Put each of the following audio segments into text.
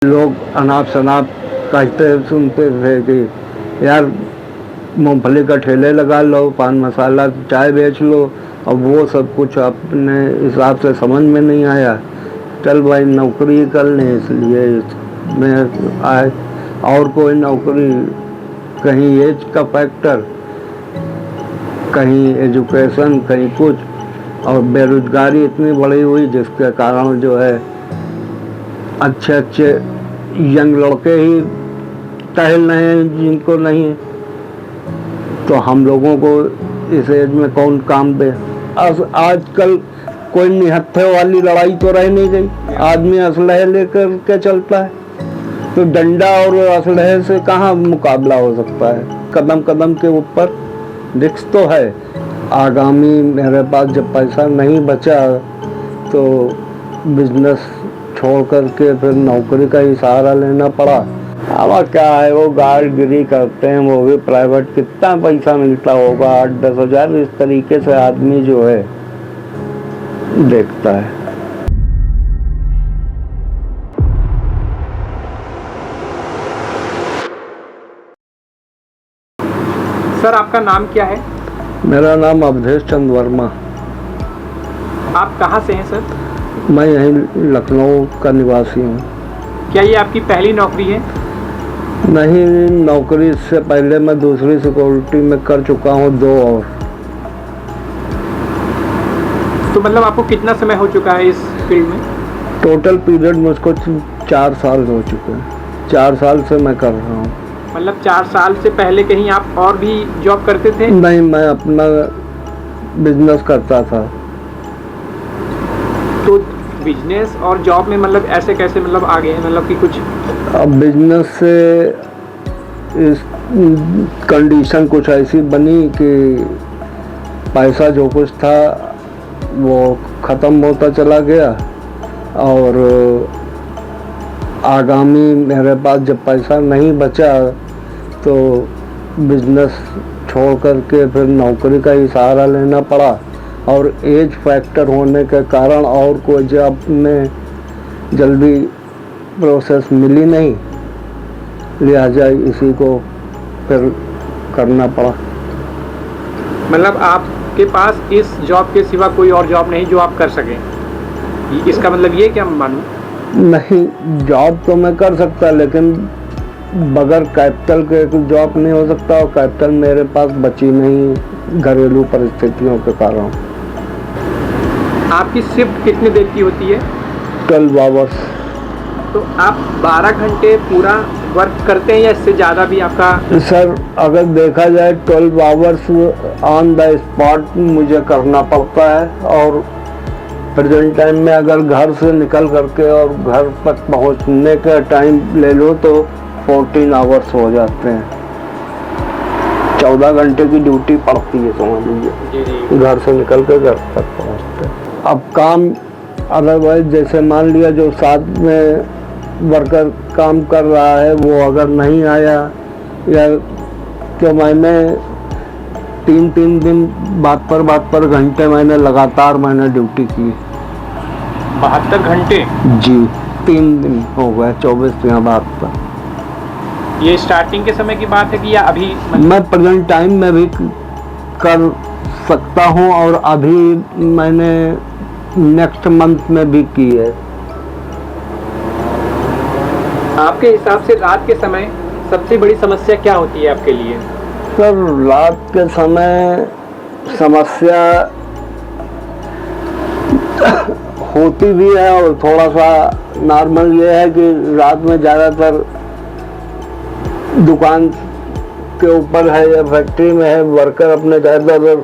लोग अनाप शनाप कहते सुनते थे कि यार मूंगफली का ठेले लगा लो, पान मसाला चाय बेच लो। अब वो सब कुछ अपने हिसाब से समझ में नहीं आया। चल भाई नौकरी कर लें, इसलिए इसमें आए। और कोई नौकरी, कहीं एज का फैक्टर, कहीं एजुकेशन, कहीं कुछ, और बेरोजगारी इतनी बढ़ी हुई जिसके कारण जो है अच्छे अच्छे यंग लड़के ही टहल रहे हैं जिनको नहीं। तो हम लोगों को इस एज में कौन काम दे। आजकल कोई निहत्थे वाली लड़ाई तो रह नहीं गई, आदमी असलहे लेकर के चलता है। तो डंडा और असलहे से कहाँ मुकाबला हो सकता है। कदम कदम के ऊपर रिस्क तो है। आगामी मेरे पास जब पैसा नहीं बचा तो बिजनेस छोड़ करके फिर नौकरी का ही सहारा लेना पड़ा। अब क्या है, वो गार्डगिरी करते हैं, वो भी प्राइवेट, कितना पैसा मिलता होगा, 8-10 हज़ार। इस तरीके से आदमी जो है देखता है। सर आपका नाम क्या है? मेरा नाम अवधेश चंद वर्मा। आप कहाँ से हैं सर? मैं यहीं लखनऊ का निवासी हूँ। क्या ये आपकी पहली नौकरी है? नहीं, नौकरी से पहले मैं दूसरी सिक्योरिटी में कर चुका हूँ 2 और। तो मतलब आपको कितना समय हो चुका है इस फील्ड में? टोटल पीरियड मुझको 4 साल हो चुके हैं। 4 साल से मैं कर रहा हूँ। मतलब 4 साल से पहले कहीं आप और भी जॉब करते थे? नहीं, मैं अपना बिजनेस करता था। तो बिजनेस और जॉब में मतलब ऐसे कैसे मतलब आगे हैं, मतलब कि कुछ? अब बिजनेस से इस कंडीशन कुछ ऐसी बनी कि पैसा जो कुछ था वो ख़त्म होता चला गया, और आगामी मेरे पास जब पैसा नहीं बचा तो बिजनेस छोड़ करके फिर नौकरी का ही सहारा लेना पड़ा। और एज फैक्टर होने के कारण और कोई जॉब में जल्दी प्रोसेस मिली नहीं, लिहाजा इसी को फिर करना पड़ा। मतलब आपके पास इस जॉब के सिवा कोई और जॉब नहीं जो आप कर सकें, इसका मतलब ये क्या मानूं? नहीं, जॉब तो मैं कर सकता, लेकिन बगैर कैपिटल के जॉब नहीं हो सकता, और कैपिटल मेरे पास बची नहीं घरेलू परिस्थितियों के कारण। आपकी शिफ्ट कितनी देर की होती है? 12 आवर्स। तो आप 12 घंटे पूरा वर्क करते हैं या इससे ज़्यादा भी आपका? सर अगर देखा जाए 12 आवर्स ऑन द स्पॉट मुझे करना पड़ता है, और प्रेजेंट टाइम में अगर घर से निकल करके और घर तक पहुंचने का टाइम ले लो तो 14 आवर्स हो जाते हैं। 14 घंटे की ड्यूटी पड़ती है, समझ लीजिए, घर से निकल के घर तक पहुंचते हैं। अब काम अदरवाइज जैसे मान लिया जो साथ में वर्कर काम कर रहा है वो अगर नहीं आया, या तो मैंने 3 दिन बात पर घंटे मैंने लगातार ड्यूटी की। 72 घंटे? जी, 3 दिन हो गए, 24 दिन बाद पर। ये स्टार्टिंग के समय की बात है कि या अभी? मैं प्रेजेंट टाइम में भी कर सकता हूँ, और अभी मैंने नेक्स्ट मंथ में भी की है। आपके हिसाब से रात के समय सबसे बड़ी समस्या क्या होती है आपके लिए? सर रात के समय समस्या होती भी है, और थोड़ा सा नॉर्मल ये है कि रात में ज़्यादातर दुकान के ऊपर है या फैक्ट्री में है, वर्कर अपने ज़्यादातर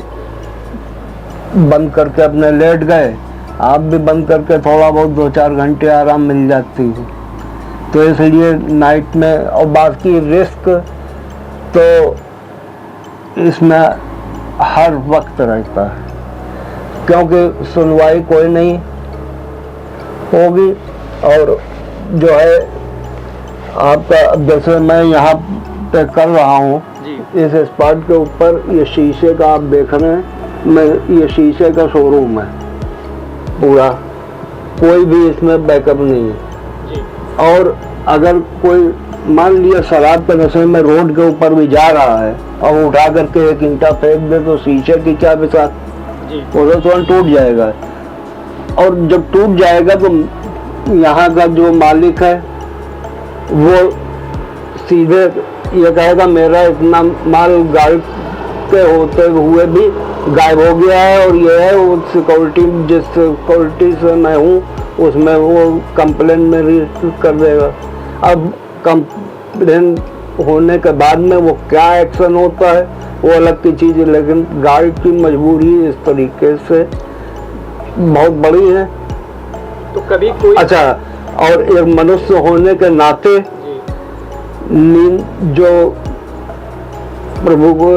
बंद करके अपने लेट गए। आप भी बंद करके थोड़ा बहुत 2-4 घंटे आराम मिल जाती है। तो इसलिए नाइट में, और बाकी रिस्क तो इसमें हर वक्त रहता है, क्योंकि सुनवाई कोई नहीं होगी। और जो है आपका, जैसे मैं यहाँ पे कर रहा हूँ इस स्पॉट के ऊपर, ये शीशे का आप देख रहे हैं, मैं ये शीशे का शोरूम है पूरा, कोई भी इसमें बैकअप नहीं है। और अगर कोई मान लिया शराब के नशे में रोड के ऊपर भी जा रहा है और उठा करके एक ईंटा फेंक दे तो शीशे की क्या बिसात, जी वो तो तुरंत टूट जाएगा। और जब टूट जाएगा तो यहाँ का जो मालिक है वो सीधे ये कहेगा मेरा इतना माल गाड़ी के होते हुए भी गायब हो गया है, और ये है वो सिक्योरिटी, जिस सिक्योरिटी से मैं हूँ उसमें वो कंप्लेन में रजिस्टर कर देगा। अब कंप्लेन होने के बाद में वो क्या एक्शन होता है वो अलग की चीज़ है, लेकिन गाड़ी की मजबूरी इस तरीके से बहुत बड़ी है। तो कभी कोई अच्छा, और एक मनुष्य होने के नाते नींद जो प्रभु को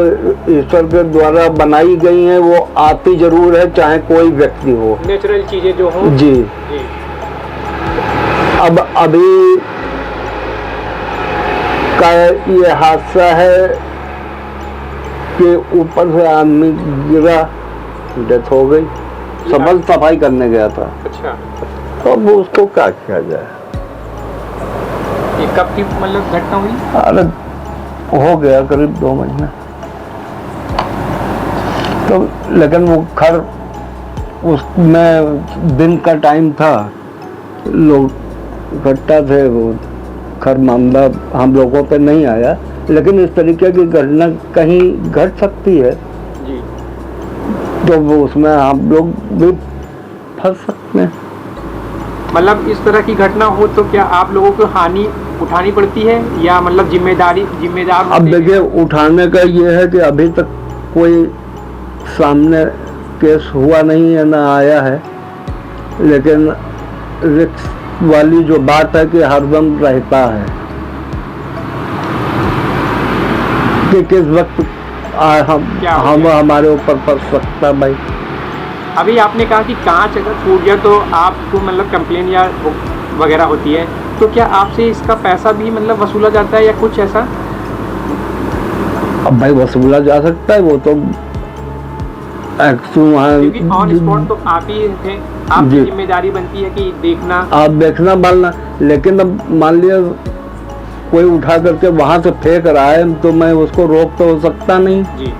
ईश्वर के द्वारा बनाई गई हैं वो आती जरूर है, चाहे कोई व्यक्ति हो, नेचुरल चीजें जो हो। जी। अब अभी का ये हादसा है कि ऊपर से आदमी गिरा, डेथ हो गई, सफल सफाई करने गया था। अच्छा, तो अब उसको क्या किया जाए। ये कब की मतलब घटना हुई? अरे हो गया करीब 2 महीने। तो लेकिन वो खर उसमें दिन का टाइम था, लोग इकट्ठा थे, वो खर मामला हम लोगों पे नहीं आया, लेकिन इस तरीके की घटना कहीं घट सकती है जी। तो वो उसमें हम लोग भी फंस सकते हैं। मतलब इस तरह की घटना हो तो क्या आप लोगों को हानि उठानी पड़ती है या मतलब जिम्मेदार? अब देखिए, उठाने का ये है कि अभी तक कोई सामने केस हुआ नहीं है, ना आया है, लेकिन रिस्क वाली जो बात है कि हरदम रहता है कि किस वक्त हम हमारे ऊपर पड़ सकता। भाई अभी आपने कहा कि कांच अगर फूट गया तो आपको मतलब कंप्लेन या वगैरह होती है, तो क्या आपसे इसका पैसा भी मतलब वसूला जाता है या कुछ ऐसा? अब भाई वसूला जा सकता है, वो तो क्योंकि ऑन स्पॉट तो आप ही थे, आपकी जिम्मेदारी बनती है कि देखना, आप देखना बालना। लेकिन अब मान लिया कोई उठा करके वहां से फेंक रहा है तो मैं उसको रोक तो हो सकता नहीं जी।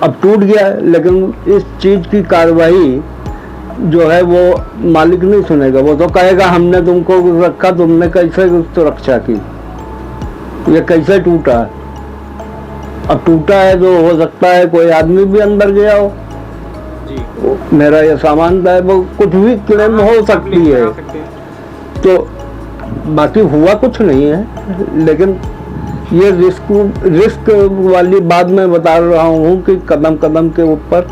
अब टूट गया, लेकिन इस चीज की कार्रवाई जो है वो मालिक नहीं सुनेगा, वो तो कहेगा हमने तुमको रखा, तुमने कैसे सुरक्षा की, ये कैसे टूटा। अब टूटा है तो हो सकता है कोई आदमी भी अंदर गया हो जी। मेरा ये सामान था, वो कुछ भी क्लेम हो सकती है। तो बाकी हुआ कुछ नहीं है, लेकिन ये रिस्क वाली बात मैं बता रहा हूँ कि कदम कदम के ऊपर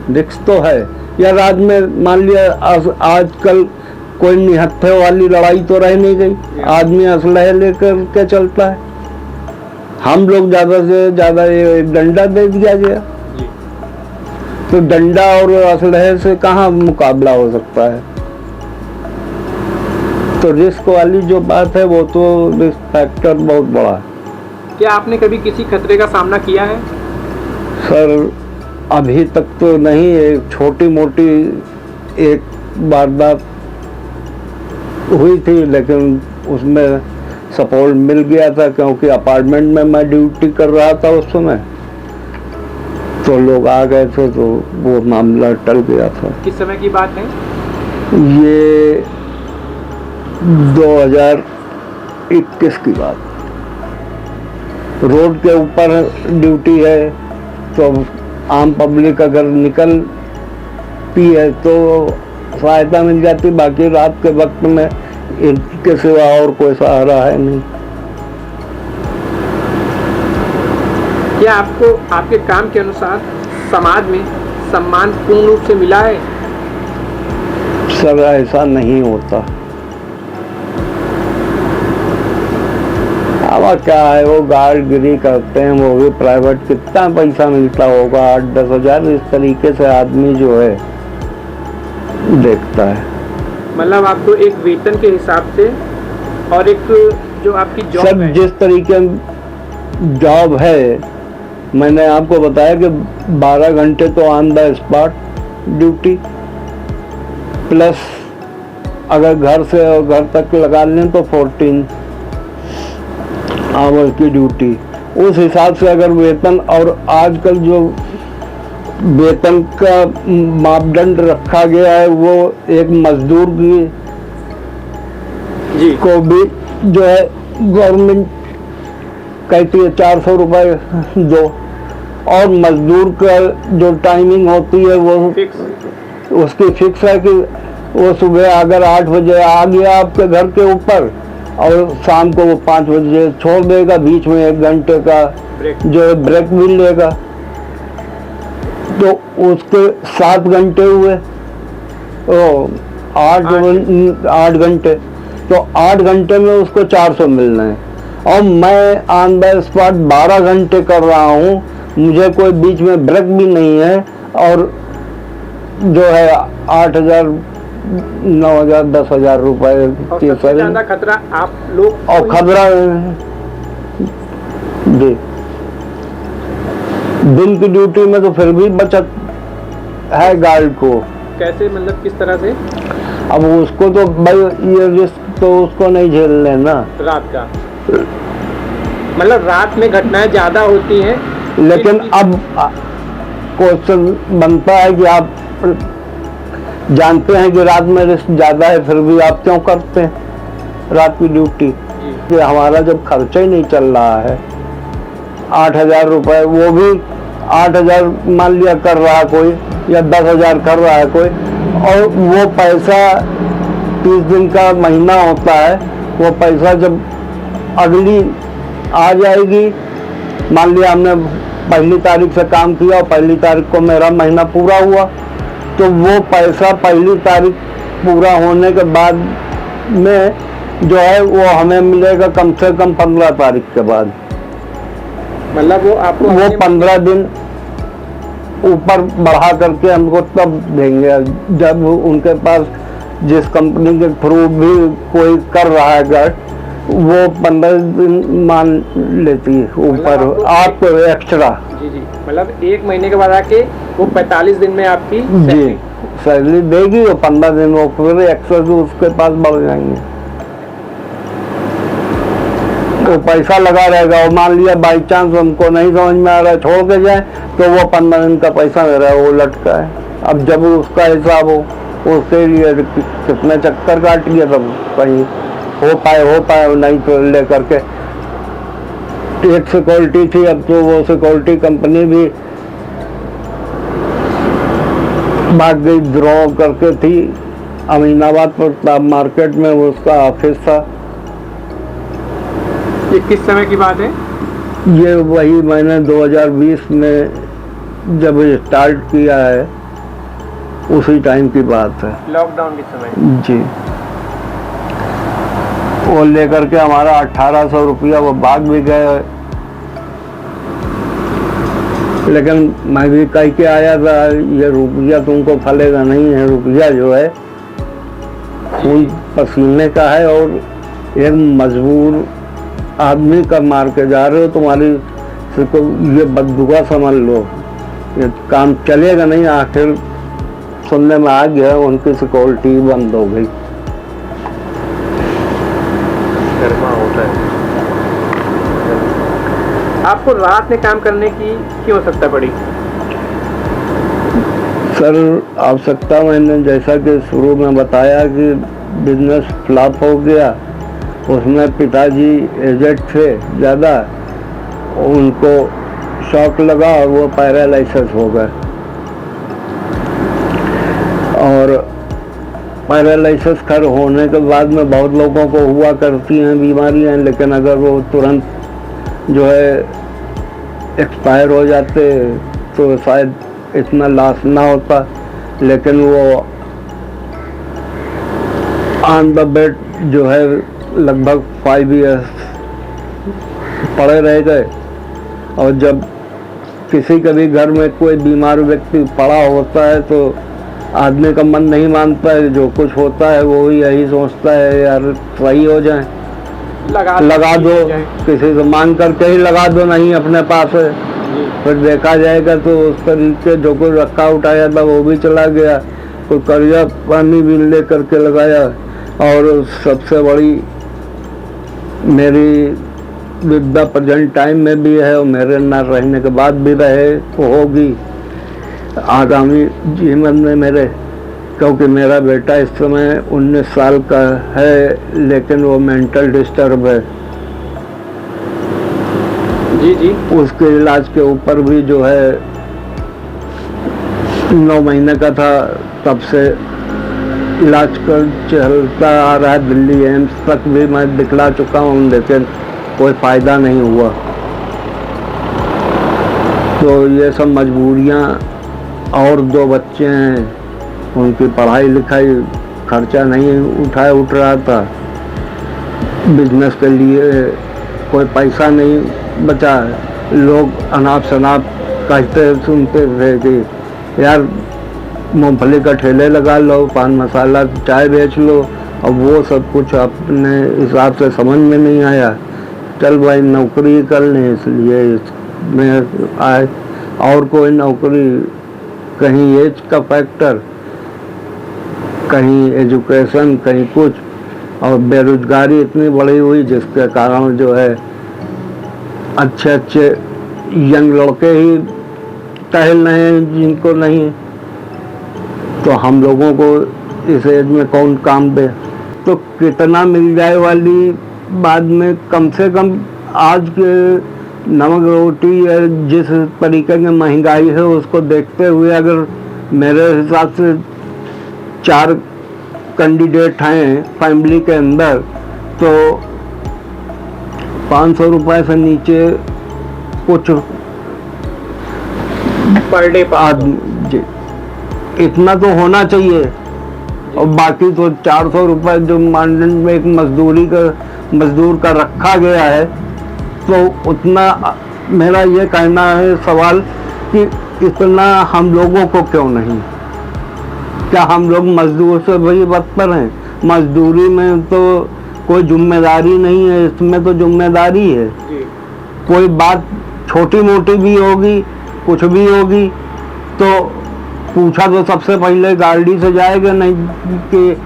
रिस्क तो है। या रात में मान लिया आजकल कोई निहत्थे वाली लड़ाई तो रह नहीं गई, आदमी असलहे लेकर के चलता है। हम लोग ज्यादा से ज्यादा एक डंडा दे दिया गया, तो डंडा और असलहे से कहाँ मुकाबला हो सकता है। तो रिस्क वाली जो बात है वो तो रिस्क फैक्टर बहुत बड़ा है। क्या आपने कभी किसी खतरे का सामना किया है? सर अभी तक तो नहीं, एक छोटी मोटी एक वारदात हुई थी, लेकिन उसमें सपोर्ट मिल गया था क्योंकि अपार्टमेंट में मैं ड्यूटी कर रहा था उस समय, तो लोग आ गए थे तो वो मामला टल गया था। किस समय की बात है? ये 2021 की बात। रोड के ऊपर ड्यूटी है तो आम पब्लिक अगर निकलती है तो सहायता मिल जाती, बाकी रात के वक्त में इनके सिवा और कोई सहारा है नहीं। क्या आपको आपके काम के अनुसार समाज में सम्मान पूर्ण रूप से मिला है? सर ऐसा नहीं होता। अब क्या है, वो गार्डगिरी करते हैं, वो भी प्राइवेट, कितना पैसा मिलता होगा, 8-10 हज़ार, इस तरीके से आदमी जो है देखता है। मतलब आपको एक वेतन के हिसाब से और एक जो आपकी जॉब सर है, जिस तरीके जॉब है, मैंने आपको बताया कि 12 घंटे तो on the spot duty, plus अगर घर से और घर तक लगा लें तो 14 आवर्स की ड्यूटी, उस हिसाब से अगर वेतन, और आजकल जो वेतन का मापदंड रखा गया है वो एक मजदूर की जी को भी जो है गवर्नमेंट कहती है 400 रुपये दो, और मजदूर का जो टाइमिंग होती है वो फिक्स। उसकी फिक्स है कि वो सुबह अगर 8 बजे आ गया आपके घर के ऊपर और शाम को वो 5 बजे छोड़ देगा, बीच में 1 घंटे का ब्रेक। जो है ब्रेक भी लेगा, तो उसके 7 घंटे हुए, ओ 8 घंटे, तो 8 घंटे में उसको 400 मिलना है। और मैं ऑन द स्पॉट 12 घंटे कर रहा हूँ, मुझे कोई बीच में ब्रेक भी नहीं है, और जो है 8,000 9,000 10,000 रुपए और की सबसे ज्यादा खतरा आप लोग और खतरा दिन की ड्यूटी में तो फिर भी बचत है गार्ड को। कैसे, मतलब किस तरह से? अब उसको तो भाई ये रिस्क तो उसको नहीं झेलने ना, रात का, मतलब रात में घटनाएं ज्यादा होती हैं, लेकिन अब क्वेश्चन बनता है कि आप जानते हैं कि रात में रिस्क ज्यादा है, फिर भी आप क्यों करते हैं रात की ड्यूटी? कि हमारा जब खर्चा ही नहीं चल रहा है, 8,000 रुपए, वो भी 8,000 मान लिया कर रहा है कोई, या 10,000 कर रहा है कोई, और वो पैसा 30 दिन का महीना होता है, वो पैसा जब अगली आ जाएगी, मान लिया हमने 1 तारीख से काम किया और 1 तारीख को मेरा महीना पूरा हुआ, तो वो पैसा 1 तारीख पूरा होने के बाद में जो है वो हमें मिलेगा कम से कम 15 तारीख के बाद। मतलब वो आपको वो 15 दिन ऊपर बढ़ा करके हमको तब देंगे जब उनके पास जिस कंपनी के थ्रू भी कोई कर रहा है गार्ड, वो 15 दिन मान लेती है ऊपर आपको एक्स्ट्रा। जी जी, मतलब 1 महीने के बाद आके वो 45 दिन में आपकी जी सैलरी देगी, और 15 दिन वो फिर एक्स्ट्रा जो उसके पास बढ़ जाएंगे, तो पैसा लगा रहेगा। और मान लिया बाई चांस हमको नहीं समझ में आ रहा है छोड़ के जाए, तो वो 15 दिन का पैसा मेरा वो लटका है। अब जब उसका हिसाब हो, उसके लिए कितने चक्कर काट लिया, तब कहीं हो पाए नहीं तो ले करके एक सिक्योरिटी थी, अब तो वो सिक्योरिटी कंपनी भी भाग गई, ड्रॉ करके थी अमीनाबाद पर मार्केट में, वो उसका ऑफिस था। ये किस समय की बात है? ये वही मैंने 2020 में जब स्टार्ट किया है उसी टाइम की बात है, लॉकडाउन के समय। जी। वो लेकर के हमारा 1,800 रुपया वो भाग भी गए, लेकिन मैं भी कह के आया था ये रुपया तुमको फलेगा नहीं है, रुपया जो है खून पसीने का है, और एक मजबूर आदमी का मार के जा रहे हो, तुम्हारी ये बददुआ समझ लो, ये काम चलेगा नहीं। आखिर सुनने में आ गया उनकी सिक्योरिटी बंद हो गई। होता है। आपको रात में काम करने की क्यों आवश्यकता पड़ी? सर आवश्यकता मैंने जैसा कि शुरू में बताया कि बिजनेस फ्लॉप हो गया, उसमें पिताजी एजेड थे ज़्यादा, उनको शॉक लगा और वो पैरालिसिस हो गए, और पैरालिसिस खैर होने के बाद में बहुत लोगों को हुआ करती हैं बीमारियां, लेकिन अगर वो तुरंत जो है एक्सपायर हो जाते तो शायद इतना लॉस ना होता, लेकिन वो ऑन द बेड जो है लगभग 5 ईयर्स पड़े रह गए। और जब किसी के भी घर में कोई बीमार व्यक्ति पड़ा होता है तो आदमी का मन नहीं मानता है, जो कुछ होता है वो यही सोचता है यार सही हो जाए, लगा दो, किसी से मांग करके ही लगा दो, नहीं अपने पास है। फिर देखा जाएगा तो उस तरीके जो कोई रखा उठाया था वो भी चला गया, कोई कर्जा पानी भी ले करके लगाया। और सबसे बड़ी मेरी विद द प्रेजेंट टाइम में भी है और मेरे न रहने के बाद भी रहे तो होगी आगामी जीवन में मेरे, क्योंकि मेरा बेटा इस समय 19 साल का है लेकिन वो मेंटल डिस्टर्ब है। जी जी। उसके इलाज के ऊपर भी जो है 9 महीने का था तब से इलाज कर चलता आ रहा है। दिल्ली एम्स तक भी मैं दिखला चुका हूँ लेकिन कोई फ़ायदा नहीं हुआ। तो ये सब मजबूरियाँ, और 2 बच्चे हैं, उनकी पढ़ाई लिखाई खर्चा नहीं उठ रहा था। बिजनेस के लिए कोई पैसा नहीं बचा। लोग अनाप शनाप कहते सुनते थे कि यार मूंगफली का ठेले लगा लो, पान मसाला चाय बेच लो। अब वो सब कुछ अपने हिसाब से समझ में नहीं आया। चल भाई नौकरी कर लें, इसलिए इसमें आए। और कोई नौकरी, कहीं एज का फैक्टर, कहीं एजुकेशन, कहीं कुछ, और बेरोजगारी इतनी बढ़ी हुई जिसके कारण जो है अच्छे अच्छे यंग लड़के ही टहल रहे हैं जिनको नहीं, तो हम लोगों को इस एज में कौन काम दे। तो कितना मिल जाए वाली बाद में, कम से कम आज के नमक रोटी या जिस तरीके की महंगाई है उसको देखते हुए अगर मेरे हिसाब से 4 कैंडिडेट हैं फैमिली के अंदर तो 500 रुपये से नीचे कुछ पर डे आदमी इतना तो होना चाहिए। और बाकी तो 400 रुपये जो मानदंड में एक मजदूर का रखा गया है, तो उतना मेरा ये कहना है सवाल कि इतना हम लोगों को क्यों नहीं। क्या हम लोग मजदूर से वही बदतर हैं? मजदूरी में तो कोई जिम्मेदारी नहीं है, इसमें तो जिम्मेदारी है। कोई बात छोटी मोटी भी होगी, कुछ भी होगी, तो पूछा तो सबसे पहले गाड़ी से जाएगा, नहीं कि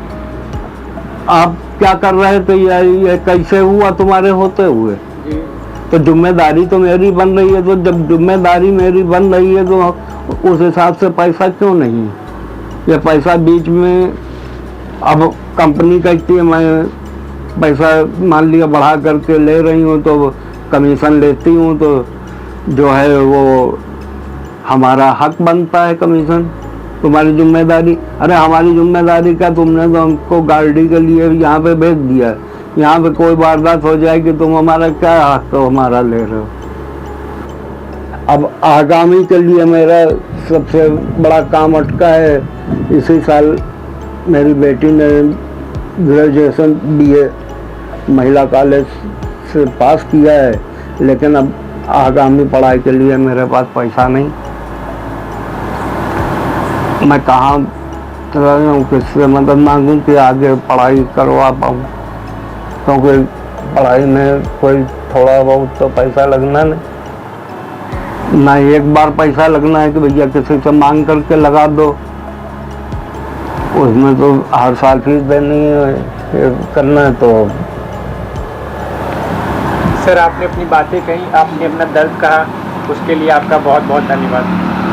आप क्या कर रहे थे या ये कैसे हुआ तुम्हारे होते हुए। तो जिम्मेदारी तो मेरी बन रही है, तो जब जिम्मेदारी मेरी बन रही है तो उस हिसाब से पैसा क्यों नहीं। ये पैसा बीच में, अब कंपनी कहती है मैं पैसा मान लिया बढ़ा करके ले रही हूँ तो कमीशन लेती हूँ, तो जो है वो हमारा हक बनता है कमीशन। तुम्हारी जिम्मेदारी, अरे हमारी जिम्मेदारी क्या, तुमने तो हमको गाड़ी के लिए यहाँ पे भेज दिया, यहाँ पे कोई वारदात हो जाएगी तुम हमारा क्या हक तो हमारा ले रहे हो। अब आगामी के लिए मेरा सबसे बड़ा काम अटका है। इसी साल मेरी बेटी ने ग्रेजुएशन BA महिला कॉलेज से पास किया है, लेकिन अब आगामी पढ़ाई के लिए मेरे पास पैसा नहीं। मैं कहाँ किससे मदद मांगूं कि आगे पढ़ाई करवा पाऊँ, क्योंकि पढ़ाई में कोई थोड़ा बहुत तो पैसा लगना नहीं ना। एक बार पैसा लगना है कि भैया किसी से मांग करके लगा दो, उसमें तो हर साल फीस देनी है, करना है। तो सर आपने अपनी बातें कही, आपने अपना दर्द कहा, उसके लिए आपका बहुत बहुत धन्यवाद।